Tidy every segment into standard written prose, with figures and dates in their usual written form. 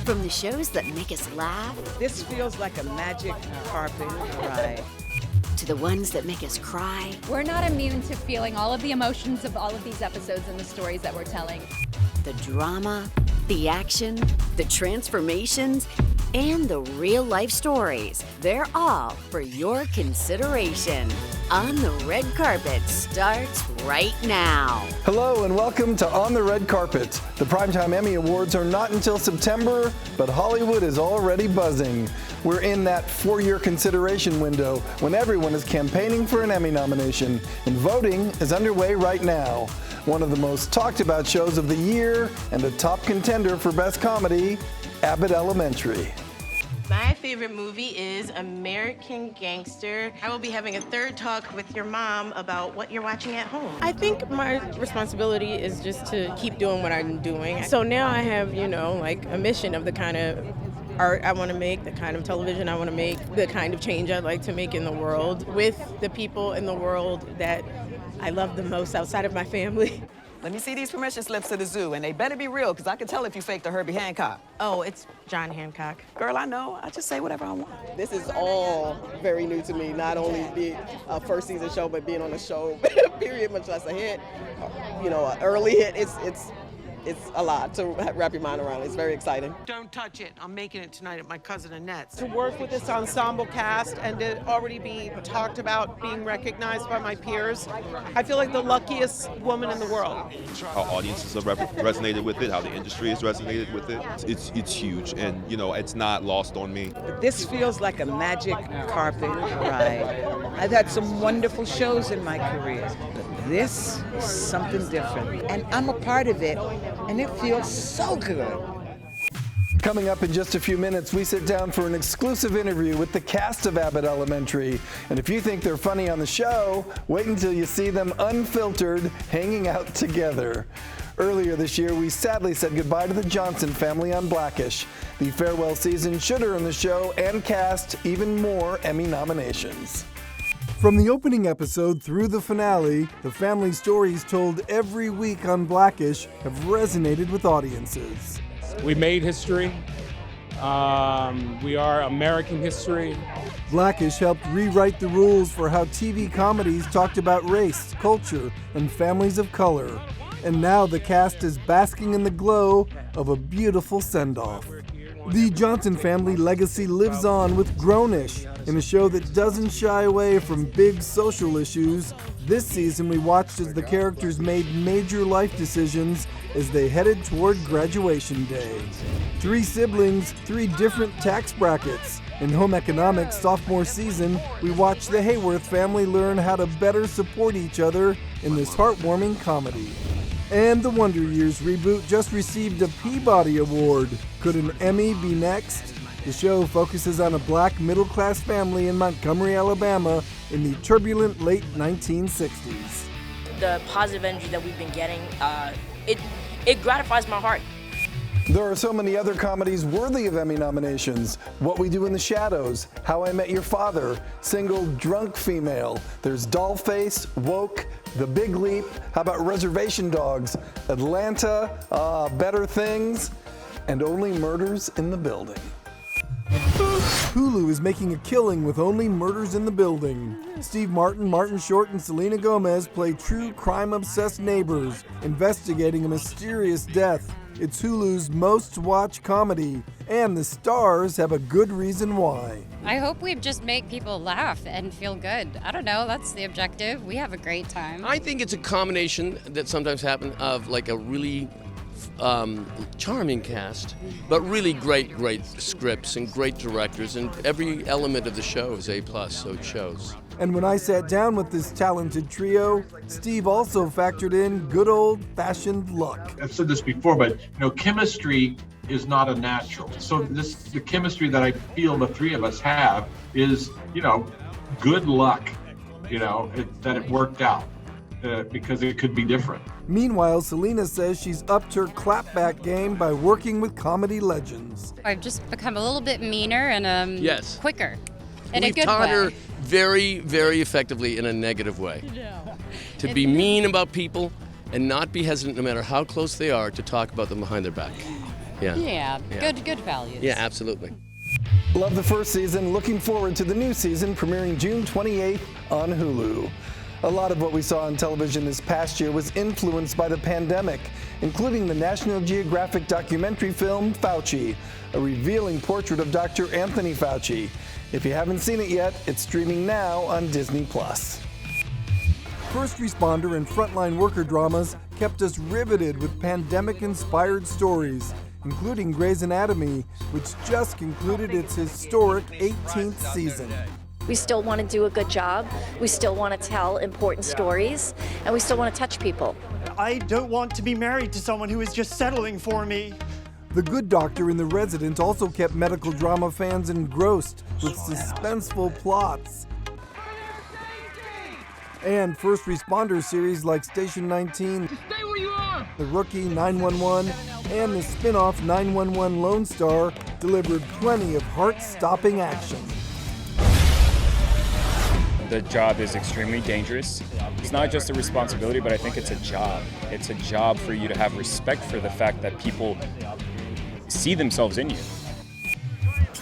From the shows that make us laugh This feels like a magic carpet ride. to the ones that make us cry, We're not immune to feeling all of the emotions of all of these episodes and the stories that we're telling. the drama, the action, the transformations, and the real-life stories. They're all for your consideration. On the Red Carpet starts right now. Hello and welcome to On the Red Carpet. The Primetime Emmy Awards are not until September, but Hollywood is already buzzing. We're in that 4-year consideration window when everyone is campaigning for an Emmy nomination, and voting is underway right now. One of the most talked about shows of the year and a top contender for Best Comedy, Abbott Elementary. My favorite movie is American Gangster. I will be having a third talk with your mom about what you're watching at home. I think my responsibility is just to keep doing what I'm doing. So now I have, like a mission of the kind of art I want to make, the kind of television I want to make, the kind of change I'd like to make in the world with the people in the world that I love the most outside of my family. Let me see these permission slips to the zoo, and they better be real, because I can tell if you faked a Herbie Hancock. Oh, it's John Hancock. Girl, I know. I just say whatever I want. This is all very new to me, not only being a first season show, but being on a show, period, much less a hit, an early hit. It's a lot to wrap your mind around. It's very exciting. Don't touch it. I'm making it tonight at my cousin Annette's. To work with this ensemble cast and to already be talked about, being recognized by my peers, I feel like the luckiest woman in the world. How audiences have resonated with it, how the industry has resonated with it. It's huge, and it's not lost on me. This feels like a magic carpet ride. I've had some wonderful shows in my career, but this is something different. And I'm a part of it, and it feels so good. Coming up in just a few minutes, we sit down for an exclusive interview with the cast of Abbott Elementary. And if you think they're funny on the show, wait until you see them unfiltered, hanging out together. Earlier this year, we sadly said goodbye to the Johnson family on Blackish. The farewell season should earn the show and cast even more Emmy nominations. From the opening episode through the finale, the family stories told every week on Blackish have resonated with audiences. We made history. We are American history. Blackish helped rewrite the rules for how TV comedies talked about race, culture, and families of color. And now the cast is basking in the glow of a beautiful send-off. The Johnson family legacy lives on with Grownish, in a show that doesn't shy away from big social issues. This season we watched as the characters made major life decisions as they headed toward graduation day. 3 siblings, 3 different tax brackets. In Home Economics sophomore season, we watched the Hayworth family learn how to better support each other in this heartwarming comedy. And the Wonder Years reboot just received a Peabody Award. Could an Emmy be next? The show focuses on a black middle-class family in Montgomery, Alabama in the turbulent late 1960s. The positive energy that we've been getting, it gratifies my heart. There are so many other comedies worthy of Emmy nominations. What We Do in the Shadows, How I Met Your Father, Single Drunk Female. There's Dollface, Woke, The Big Leap. How about Reservation Dogs, Atlanta, Better Things, and Only Murders in the Building. Hulu is making a killing with Only Murders in the Building. Steve Martin, Martin Short, and Selena Gomez play true crime-obsessed neighbors investigating a mysterious death. It's Hulu's most-watched comedy, and the stars have a good reason why. I hope we just make people laugh and feel good. I don't know, that's the objective. We have a great time. I think it's a combination that sometimes happens of like a really charming cast, but really great scripts and great directors, and every element of the show is A+, so it shows. And when I sat down with this talented trio, Steve also factored in good old-fashioned luck. I've said this before, but chemistry is not a natural. So the chemistry that I feel the three of us have is, good luck, that it worked out. Because it could be different. Meanwhile, Selena says she's upped her clapback game by working with comedy legends. I've just become a little bit meaner and yes. quicker. In We've a good taught way. her very, very effectively in a negative way. To be mean about people and not be hesitant, no matter how close they are, to talk about them behind their back. Yeah. Good values. Yeah, absolutely. Love the first season. Looking forward to the new season premiering June 28th on Hulu. A lot of what we saw on television this past year was influenced by the pandemic, including the National Geographic documentary film Fauci, a revealing portrait of Dr. Anthony Fauci. If you haven't seen it yet, it's streaming now on Disney+. First responder and frontline worker dramas kept us riveted with pandemic-inspired stories, including Grey's Anatomy, which just concluded its historic 18th season. We still want to do a good job, we still want to tell important stories, and we still want to touch people. I don't want to be married to someone who is just settling for me. The Good Doctor and The Resident also kept medical drama fans engrossed with suspenseful plots. And first responder series like Station 19, Stay where you are. The Rookie, 911, and the spin-off 911 Lone Star delivered plenty of heart-stopping action. The job is extremely dangerous. It's not just a responsibility, but I think it's a job. It's a job for you to have respect for the fact that people see themselves in you.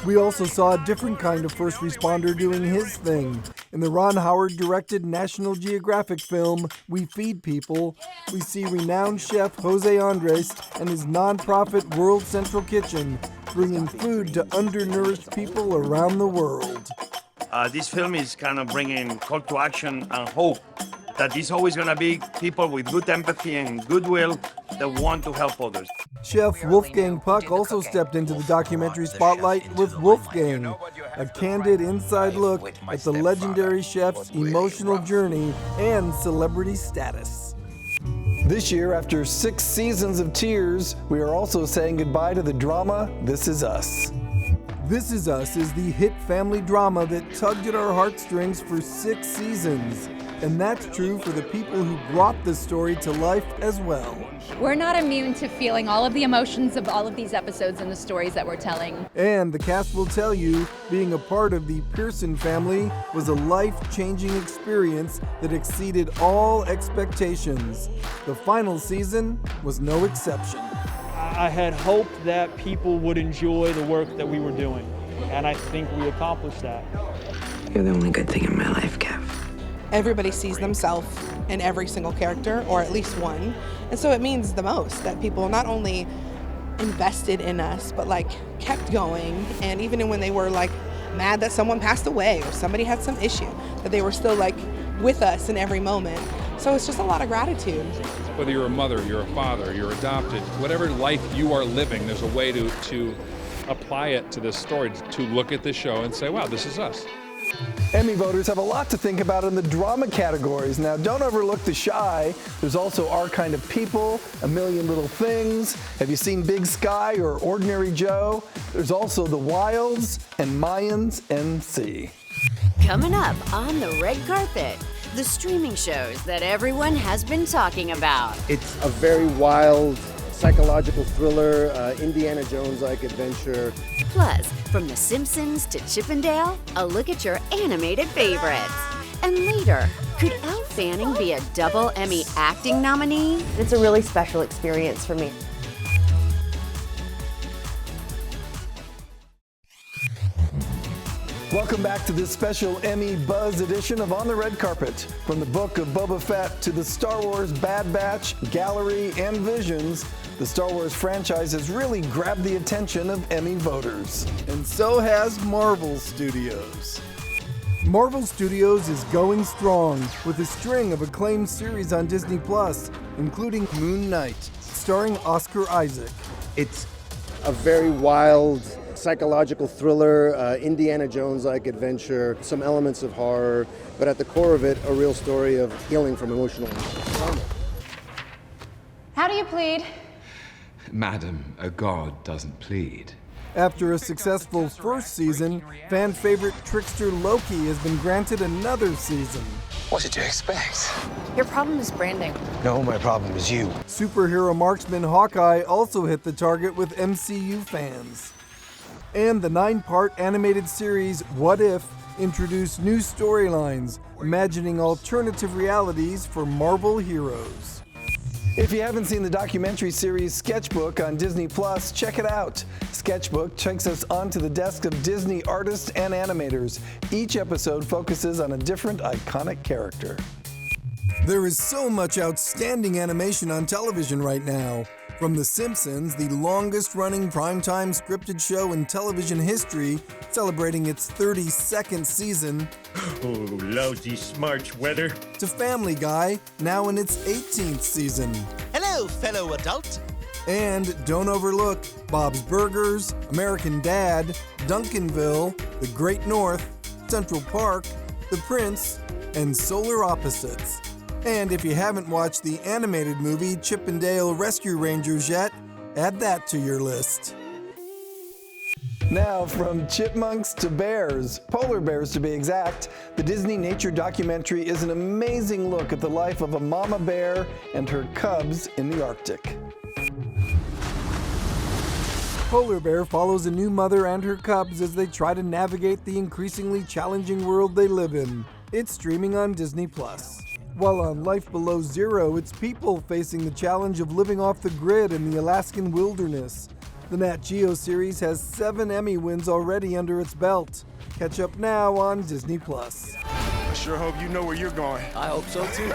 We also saw a different kind of first responder doing his thing. In the Ron Howard-directed National Geographic film, We Feed People, we see renowned chef Jose Andres and his nonprofit World Central Kitchen bringing food to undernourished people around the world. This film is kind of bringing call to action and hope that there's always going to be people with good empathy and goodwill that want to help others. Chef Wolfgang Puck also stepped into the documentary spotlight with Wolfgang, a candid inside look at the legendary chef's emotional journey and celebrity status. This year, after 6 seasons of tears, we are also saying goodbye to the drama This Is Us. This Is Us is the hit family drama that tugged at our heartstrings for 6 seasons. And that's true for the people who brought the story to life as well. We're not immune to feeling all of the emotions of all of these episodes and the stories that we're telling. And the cast will tell you, being a part of the Pearson family was a life-changing experience that exceeded all expectations. The final season was no exception. I had hoped that people would enjoy the work that we were doing, and I think we accomplished that. You're the only good thing in my life, Kev. Everybody sees themselves in every single character, or at least one. And so it means the most that people not only invested in us, but like kept going. And even when they were like mad that someone passed away or somebody had some issue, that they were still like with us in every moment. So it's just a lot of gratitude. Whether you're a mother, you're a father, you're adopted, whatever life you are living, there's a way to apply it to this story, to look at this show and say, wow, this is us. Emmy voters have a lot to think about in the drama categories. Now, don't overlook The Shy. There's also Our Kind of People, A Million Little Things. Have you seen Big Sky or Ordinary Joe? There's also The Wilds and Mayans MC. Coming up on the red carpet, the streaming shows that everyone has been talking about. It's a very wild psychological thriller, Indiana Jones-like adventure. Plus, from The Simpsons to Chippendale, a look at your animated favorites. And later, could Elle Fanning be a double Emmy acting nominee? It's a really special experience for me. Welcome back to this special Emmy Buzz edition of On the Red Carpet. From the Book of Boba Fett to the Star Wars Bad Batch, Gallery, and Visions, the Star Wars franchise has really grabbed the attention of Emmy voters. And so has Marvel Studios. Marvel Studios is going strong with a string of acclaimed series on Disney+, including Moon Knight, starring Oscar Isaac. It's a very wild psychological thriller, Indiana Jones-like adventure, some elements of horror, but at the core of it, a real story of healing from emotional trauma. How do you plead? Madam, a god doesn't plead. After a successful first season, fan favorite trickster Loki has been granted another season. What did you expect? Your problem is branding. No, my problem is you. Superhero marksman Hawkeye also hit the target with MCU fans. And the 9-part animated series What If introduced new storylines, imagining alternative realities for Marvel heroes. If you haven't seen the documentary series Sketchbook on Disney Plus, check it out. Sketchbook takes us onto the desk of Disney artists and animators. Each episode focuses on a different iconic character. There is so much outstanding animation on television right now. From The Simpsons, the longest-running primetime scripted show in television history, celebrating its 32nd season. Oh, lousy March weather. To Family Guy, now in its 18th season. Hello, fellow adult. And don't overlook Bob's Burgers, American Dad, Duncanville, The Great North, Central Park, The Prince, and Solar Opposites. And if you haven't watched the animated movie Chip 'n Dale Rescue Rangers yet, add that to your list. Now, from chipmunks to bears, polar bears to be exact, the Disney nature documentary is an amazing look at the life of a mama bear and her cubs in the Arctic. Polar Bear follows a new mother and her cubs as they try to navigate the increasingly challenging world they live in. It's streaming on Disney Plus. While on Life Below Zero, it's people facing the challenge of living off the grid in the Alaskan wilderness. The Nat Geo series has 7 Emmy wins already under its belt. Catch up now on Disney Plus. I sure hope you know where you're going. I hope so too.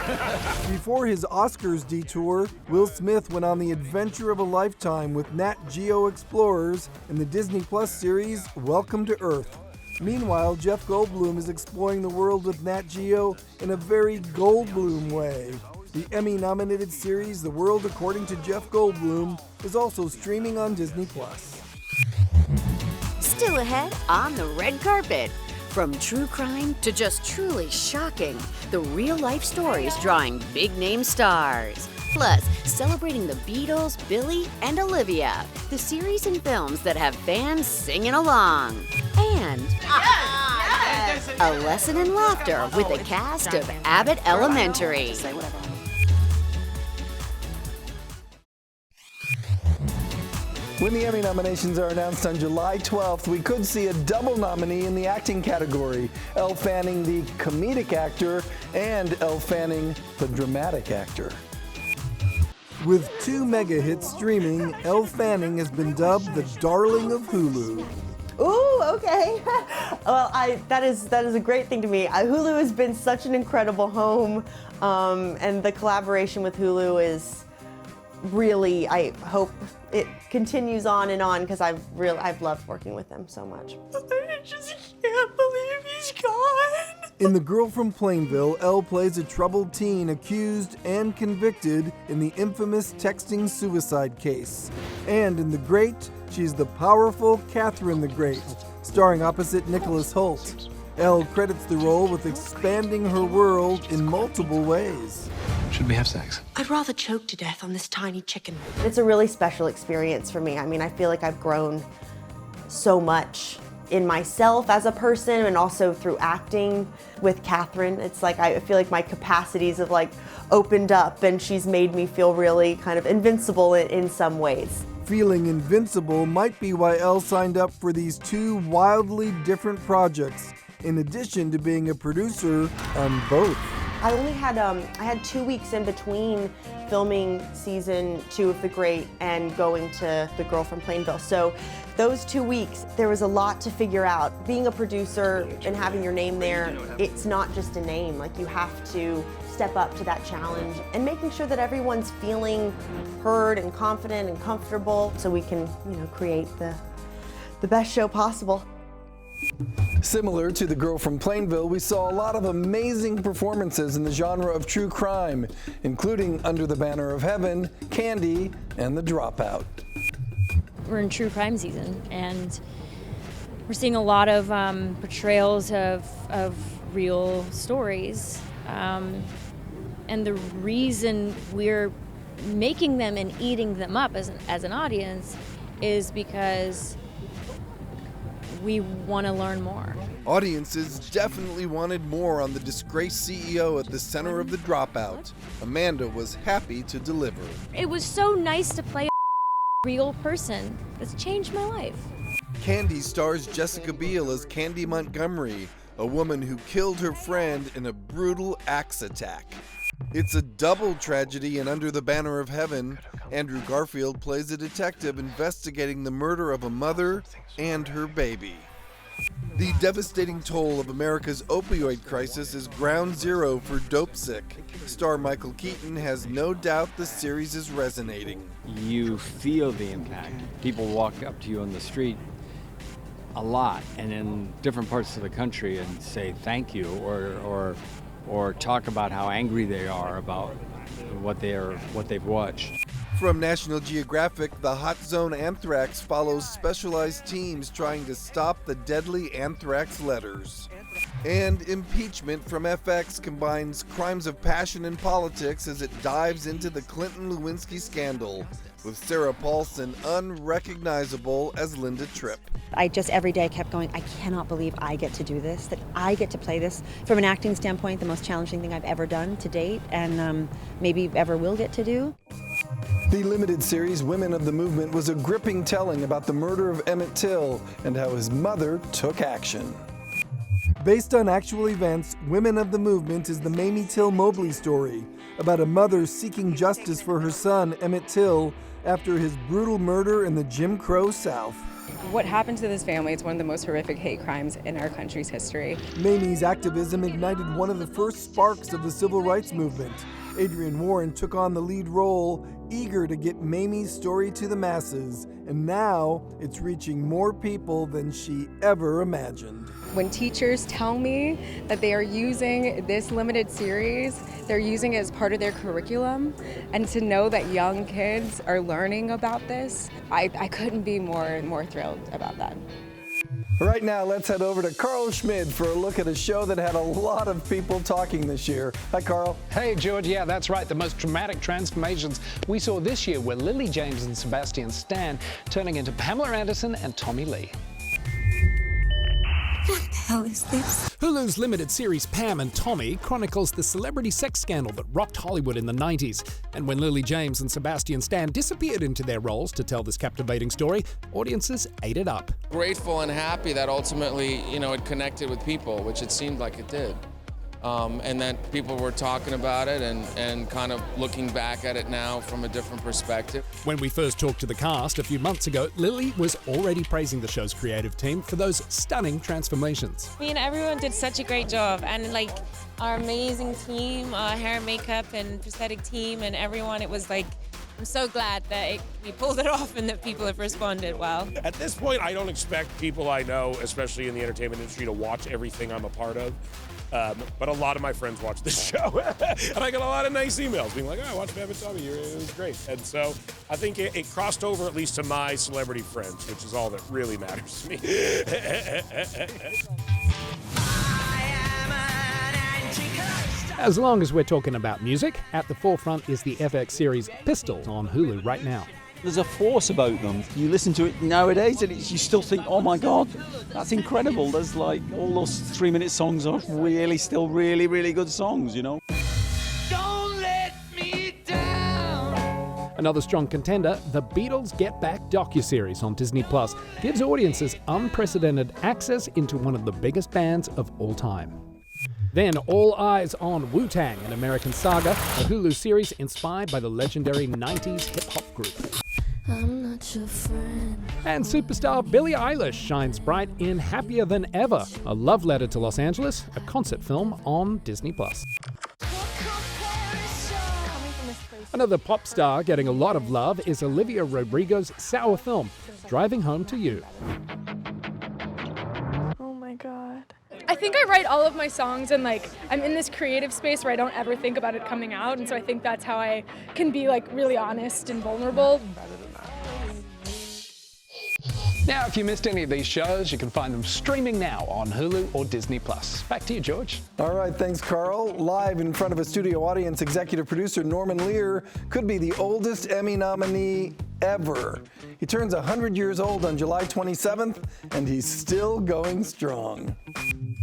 Before his Oscars detour, Will Smith went on the adventure of a lifetime with Nat Geo Explorers in the Disney Plus series Welcome to Earth. Meanwhile, Jeff Goldblum is exploring the world with Nat Geo in a very Goldblum way. The Emmy-nominated series The World According to Jeff Goldblum is also streaming on Disney Plus. Still ahead on the red carpet. From true crime to just truly shocking, the real-life stories drawing big-name stars. Plus, celebrating the Beatles, Billy, and Olivia, the series and films that have fans singing along. And a lesson in laughter with the cast of Abbott Elementary. When the Emmy nominations are announced on July 12th, we could see a double nominee in the acting category. Elle Fanning, the comedic actor, and Elle Fanning, the dramatic actor. With 2 mega hits streaming, Elle Fanning has been dubbed the darling of Hulu. Ooh, okay. Well, that is a great thing to me. Hulu has been such an incredible home, and the collaboration with Hulu is really, I hope it continues on and on because I've loved working with them so much. I just can't believe he's gone. In The Girl from Plainville, Elle plays a troubled teen accused and convicted in the infamous texting suicide case. And in The Great, she's the powerful Catherine the Great, starring opposite Nicholas Hoult. Elle credits the role with expanding her world in multiple ways. Should we have sex? I'd rather choke to death on this tiny chicken. It's a really special experience for me. I mean, I feel like I've grown so much in myself as a person and also through acting with Catherine. It's like I feel like my capacities have like opened up and she's made me feel really kind of invincible in some ways. Feeling invincible might be why Elle signed up for these 2 wildly different projects, in addition to being a producer on both. I only had I had 2 weeks in between filming season 2 of The Great and going to The Girl from Plainville. So those 2 weeks, there was a lot to figure out. Being a producer and having your name there, it's not just a name. Like, you have to step up to that challenge and making sure that everyone's feeling heard and confident and comfortable so we can, create the best show possible. Similar to The Girl from Plainville, we saw a lot of amazing performances in the genre of true crime, including Under the Banner of Heaven, Candy, and The Dropout. We're in true crime season, and we're seeing a lot of portrayals of real stories. And the reason we're making them and eating them up as an audience is because we want to learn more. Audiences definitely wanted more on the disgraced CEO at the center of The Dropout. Amanda was happy to deliver. It was so nice to play a real person. It's changed my life. Candy stars Jessica Biel as Candy Montgomery, a woman who killed her friend in a brutal axe attack. It's a double tragedy in Under the Banner of Heaven. Andrew Garfield plays a detective investigating the murder of a mother and her baby. The devastating toll of America's opioid crisis is ground zero for Dopesick. Star Michael Keaton has no doubt the series is resonating. You feel the impact. People walk up to you on the street a lot and in different parts of the country and say thank you or talk about how angry they are about what they've watched. From National Geographic, the Hot Zone Anthrax follows specialized teams trying to stop the deadly anthrax letters. And Impeachment from FX combines crimes of passion and politics as it dives into the Clinton-Lewinsky scandal, with Sarah Paulson unrecognizable as Linda Tripp. I just every day kept going, I cannot believe I get to do this, that I get to play this. From an acting standpoint, the most challenging thing I've ever done to date, and maybe ever will get to do. The limited series Women of the Movement was a gripping telling about the murder of Emmett Till and how his mother took action. Based on actual events, Women of the Movement is the Mamie Till Mobley story about a mother seeking justice for her son, Emmett Till, after his brutal murder in the Jim Crow South. What happened to this family is one of the most horrific hate crimes in our country's history. Mamie's activism ignited one of the first sparks of the civil rights movement. Adrienne Warren took on the lead role, eager to get Mamie's story to the masses, and now it's reaching more people than she ever imagined. When teachers tell me that they are using this limited series, they're using it as part of their curriculum, and to know that young kids are learning about this, I couldn't be more thrilled about that. Right now, let's head over to Carl Schmid for a look at a show that had a lot of people talking this year. Hi, Carl. Hey, George. Yeah, that's right. The most dramatic transformations we saw this year were Lily James and Sebastian Stan turning into Pamela Anderson and Tommy Lee. What the hell is this? Hulu's limited series Pam and Tommy chronicles the celebrity sex scandal that rocked Hollywood in the 90s. And when Lily James and Sebastian Stan disappeared into their roles to tell this captivating story, audiences ate it up. Grateful and happy that ultimately, it connected with people, which it seemed like it did. And then people were talking about it and kind of looking back at it now from a different perspective. When we first talked to the cast a few months ago, Lily was already praising the show's creative team for those stunning transformations. I mean, everyone did such a great job, and our amazing team, our hair and makeup and prosthetic team and everyone, it was I'm so glad that we pulled it off and that people have responded well. At this point, I don't expect people I know, especially in the entertainment industry, to watch everything I'm a part of. But a lot of my friends watch this show, and I got a lot of nice emails being like, "Oh, I watched Abbott Elementary, it was great." And so I think it crossed over at least to my celebrity friends, which is all that really matters to me. As long as we're talking about music, at the forefront is the FX series Pistol on Hulu right now. There's a force about them. You listen to it nowadays and you still think, oh my God, that's incredible. There's all those 3-minute songs are still really, really good songs, Don't let me down. Another strong contender, the Beatles Get Back docuseries on Disney Plus gives audiences unprecedented access into one of the biggest bands of all time. Then All Eyes on Wu-Tang, an American saga, a Hulu series inspired by the legendary 90s hip-hop group. I'm not your friend. And superstar Billie Eilish shines bright in Happier Than Ever, a love letter to Los Angeles, a concert film on Disney Plus. Another pop star getting a lot of love is Olivia Rodrigo's sour film, Driving Home to You. Oh my God. I think I write all of my songs and I'm in this creative space where I don't ever think about it coming out, and so I think that's how I can be really honest and vulnerable. Now, if you missed any of these shows, you can find them streaming now on Hulu or Disney Plus. Back to you, George. All right, thanks, Carl. Live in front of a studio audience, executive producer Norman Lear could be the oldest Emmy nominee ever. He turns 100 years old on July 27th, and he's still going strong.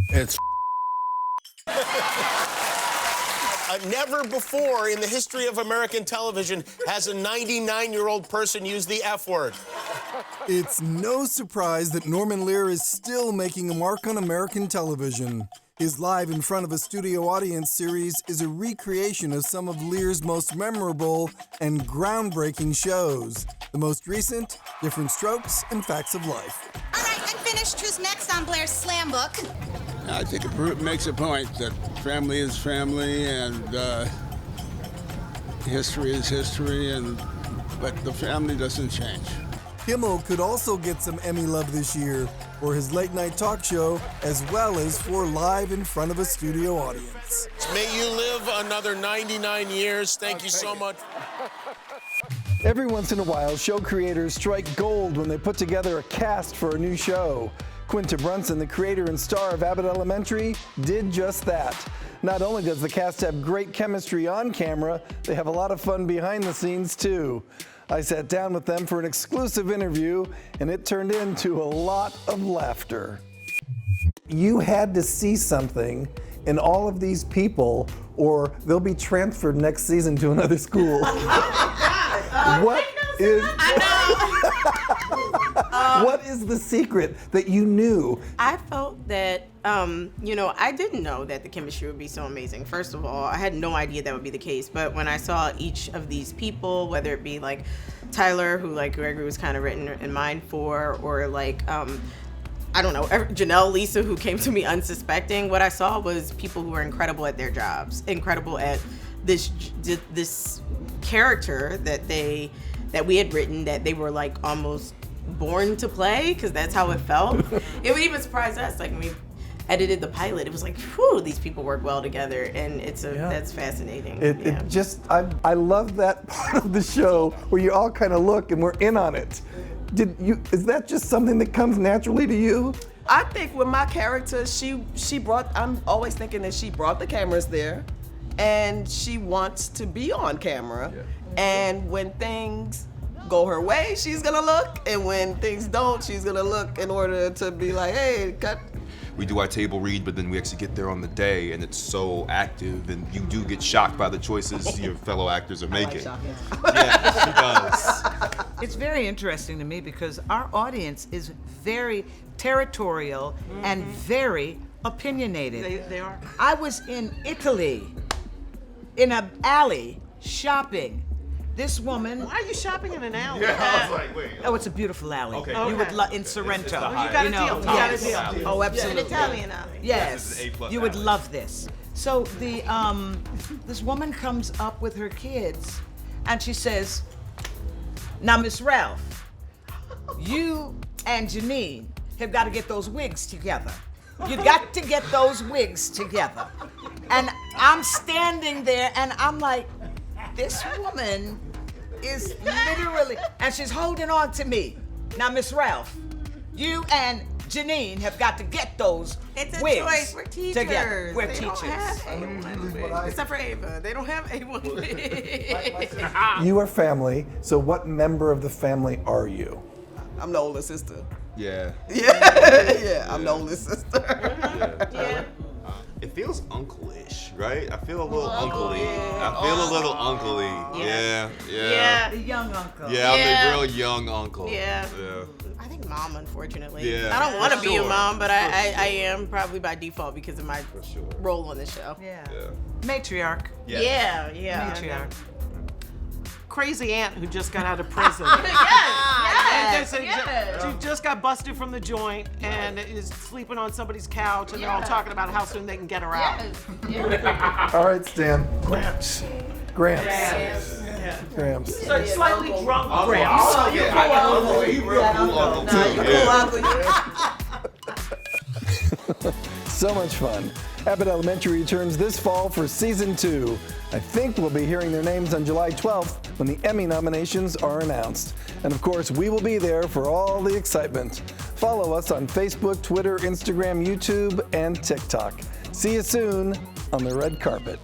It's never before in the history of American television has a 99-year-old person used the F word. It's no surprise that Norman Lear is still making a mark on American television. His Live in Front of a Studio Audience series is a recreation of some of Lear's most memorable and groundbreaking shows. The most recent, Different Strokes and Facts of Life. All right, unfinished. Who's next on Blair's Slam Book? I think it makes a point that family is family and history is history, but the family doesn't change. Kimmel could also get some Emmy love this year for his late-night talk show, as well as for Live in Front of a Studio Audience. May you live another 99 years. Thank you so much. Every once in a while, show creators strike gold when they put together a cast for a new show. Quinta Brunson, the creator and star of Abbott Elementary, did just that. Not only does the cast have great chemistry on camera, they have a lot of fun behind the scenes too. I sat down with them for an exclusive interview, and it turned into a lot of laughter. You had to see something in all of these people, or they'll be transferred next season to another school. What is the secret that you knew? I felt that, I didn't know that the chemistry would be so amazing. First of all, I had no idea that would be the case. But when I saw each of these people, whether it be like Tyler, who like Gregory was kind of written in mind for, or like, Janelle, Lisa, who came to me unsuspecting, what I saw was people who were incredible at their jobs, incredible at this character that we had written, that they were like almost born to play, because that's how it felt. It would even surprise us, like when we edited the pilot, it was like, whew, these people work well together, and that's fascinating. I love that part of the show where you all kind of look and we're in on it. Is that just something that comes naturally to you? I think with my character, I'm always thinking that she brought the cameras there, and she wants to be on camera. Yeah. And when things go her way, she's gonna look, and when things don't, she's gonna look in order to be like, hey, cut. We do our table read, but then we actually get there on the day, and it's so active, and you do get shocked by the choices your fellow actors are making. Yeah, she does. It's very interesting to me because our audience is very territorial and very opinionated. They are. I was in Italy, in an alley, shopping. This woman. Why are you shopping in an alley? Yeah, I was like, wait. Oh, it's a beautiful alley. Okay. You would in Sorrento. You got a deal. You got a deal. Yes. Oh, absolutely. An Italian alley. Yes. You would love this. So the this woman comes up with her kids, and she says, "Now, Miss Ralph, you and Janine have got to get those wigs together. You got to get those wigs together." And I'm standing there, and I'm like, this woman is literally, and she's holding on to me. Now, Miss Ralph, you and Janine have got to get those It's a wigs choice. We're teachers. together. We're They teachers. don't have A1 wigs. Except for Ava. They don't have A1 wigs. You are family, so what member of the family are you? I'm the older sister. Yeah. Yeah, I'm the oldest sister. Yeah. It feels uncle-ish, right? I feel a little uncle-y. I feel a little uncle-y. Yeah. The young uncle. Yeah, I'm a real young uncle. Yeah. I think mom, unfortunately. Yeah, I don't want to for be a sure. mom, but I am probably by default because of my role on the show. Yeah. Matriarch. Yeah. Matriarch. Crazy aunt who just got out of prison. She just got busted from the joint and is sleeping on somebody's couch, and they're all talking about how soon they can get her out. All right, Stan. Gramps. Gramps. So slightly drunk Gramps. So much fun. Abbott Elementary returns this fall for season 2. I think we'll be hearing their names on July 12th when the Emmy nominations are announced. And of course, we will be there for all the excitement. Follow us on Facebook, Twitter, Instagram, YouTube, and TikTok. See you soon on the red carpet.